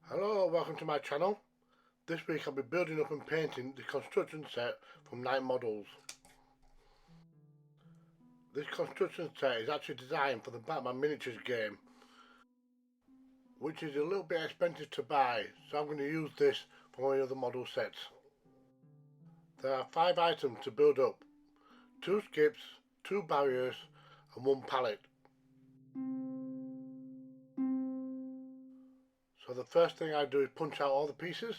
Hello, welcome to my channel. This week I'll be building up and painting the construction set from Night Models. This construction set is actually designed for the Batman miniatures game, which is a little bit expensive to buy, so I'm going to use this for my other model sets. There are 5 items to build up: 2 skips, 2 barriers and 1 pallet. So the first thing I do is punch out all the pieces.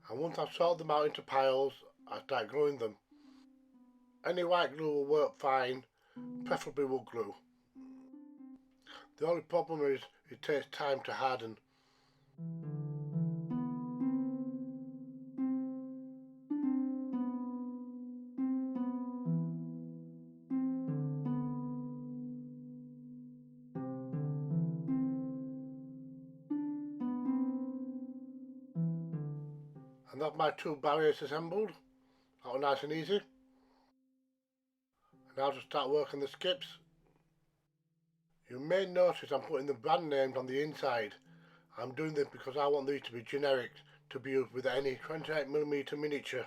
And once I've sorted them out into piles, I start gluing them. Any white glue will work fine, preferably wood glue. The only problem is it takes time to harden. And that's my 2 barriers assembled. That was nice and easy. And now to start working the skips. You may notice I'm putting the brand names on the inside. I'm doing this because I want these to be generic to be used with any 28mm miniature.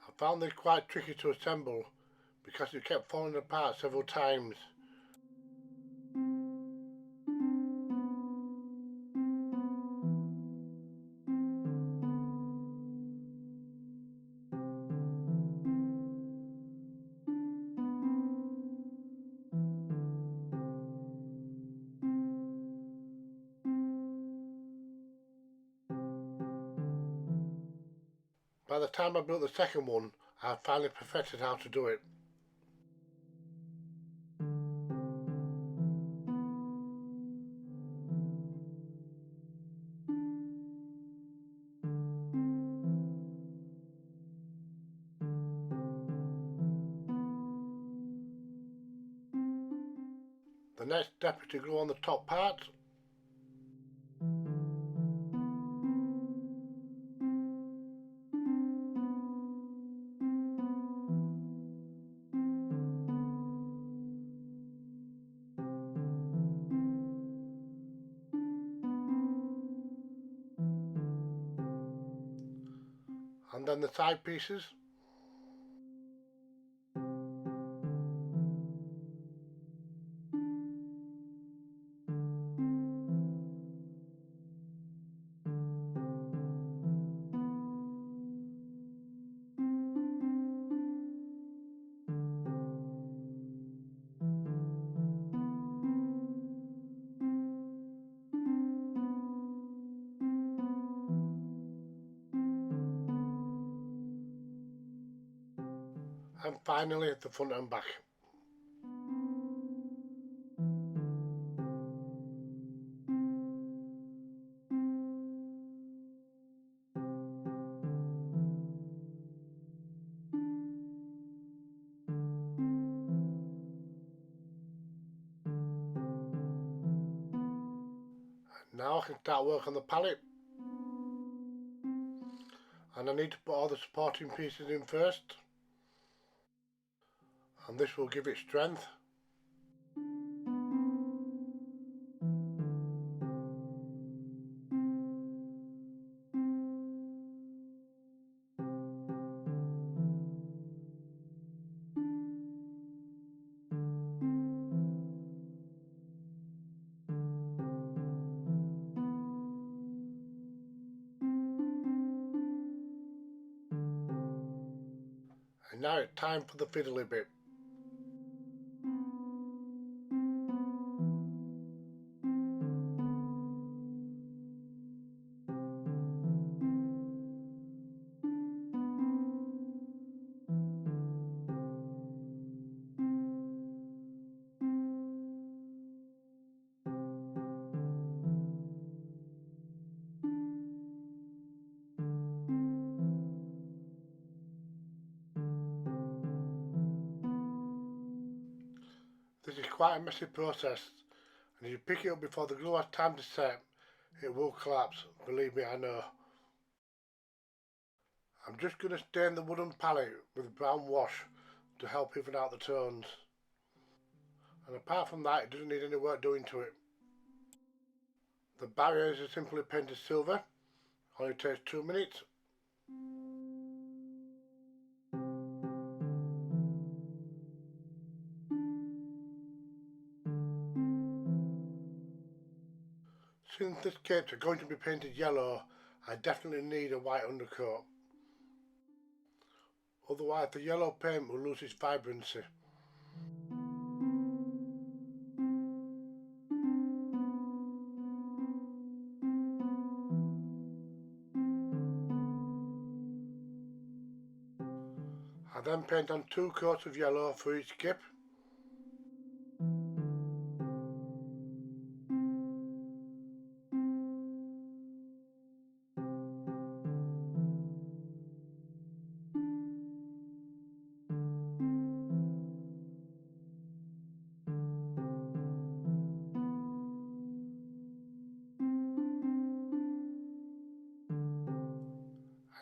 I found this quite tricky to assemble because it kept falling apart several times. By the time I built the second one, I had finally perfected how to do it. The next step is to glue on the top part. And then the side pieces. And finally the front and back. Now I can start work on the pallet. And I need to put all the supporting pieces in first. And this will give it strength. And now it's time for the fiddly bit. This is quite a messy process, and if you pick it up before the glue has time to set, it will collapse. Believe me, I know. I'm just going to stain the wooden palette with brown wash to help even out the tones. And apart from that, it doesn't need any work doing to it. The barriers are simply painted silver. Only takes 2 minutes. Since the capes are going to be painted yellow, I definitely need a white undercoat. Otherwise the yellow paint will lose its vibrancy. I then paint on 2 coats of yellow for each skip.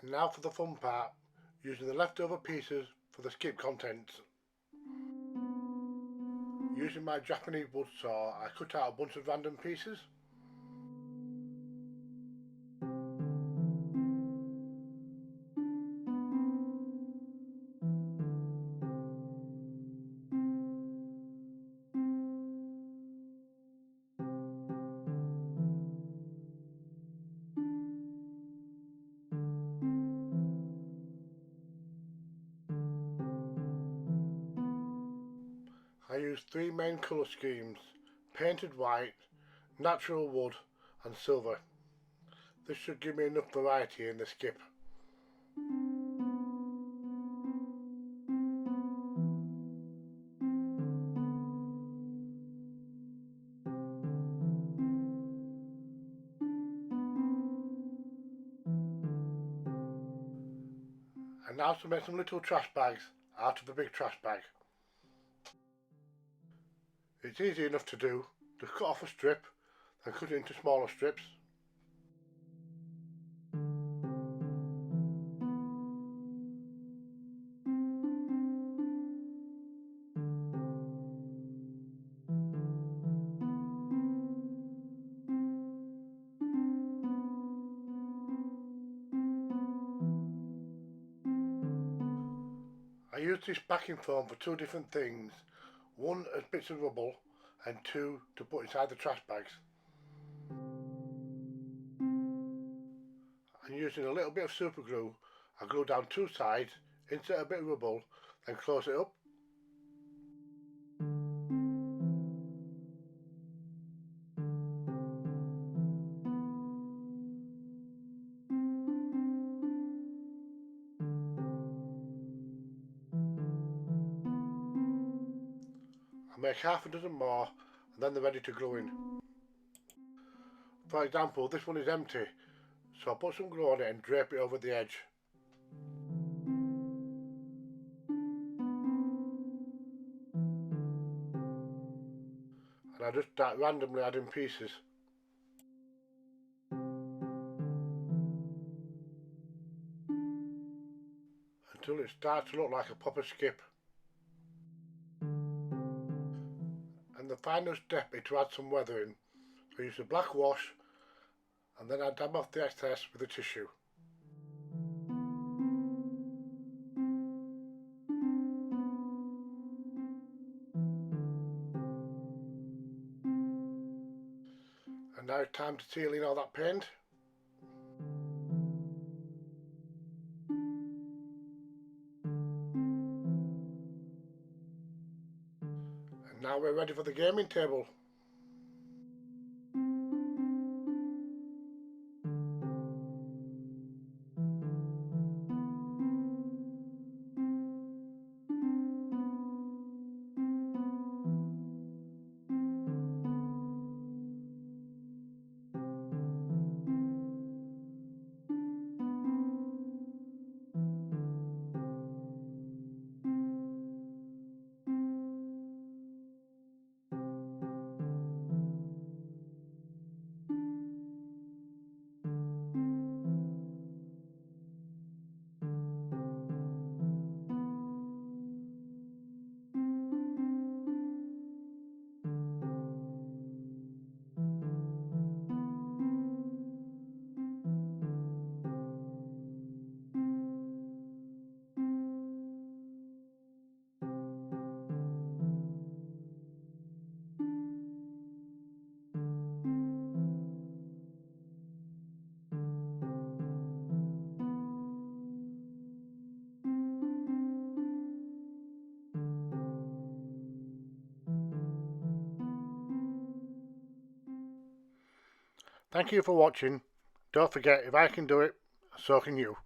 And now for the fun part, using the leftover pieces for the skip contents. Using my Japanese wood saw, I cut out a bunch of random pieces. I used 3 main colour schemes: painted white, natural wood and silver. This should give me enough variety in the skip. And now to make some little trash bags out of the big trash bag. It's easy enough to do. Just cut off a strip, then cut it into smaller strips. I used this backing foam for 2 different things. 1 as bits of rubble and 2 to put inside the trash bags. And using a little bit of super glue, I glue down 2 sides, insert a bit of rubble, then close it up. I make half a dozen more and then they're ready to glue in. For example, this one is empty, so I'll put some glue on it and drape it over the edge. And I just start randomly adding pieces. Until it starts to look like a proper skip. And the final step is to add some weathering. So I use a black wash and then I dab off the excess with a tissue. And now it's time to seal in all that paint. And now we're ready for the gaming table. Thank you for watching. Don't forget, if I can do it, so can you.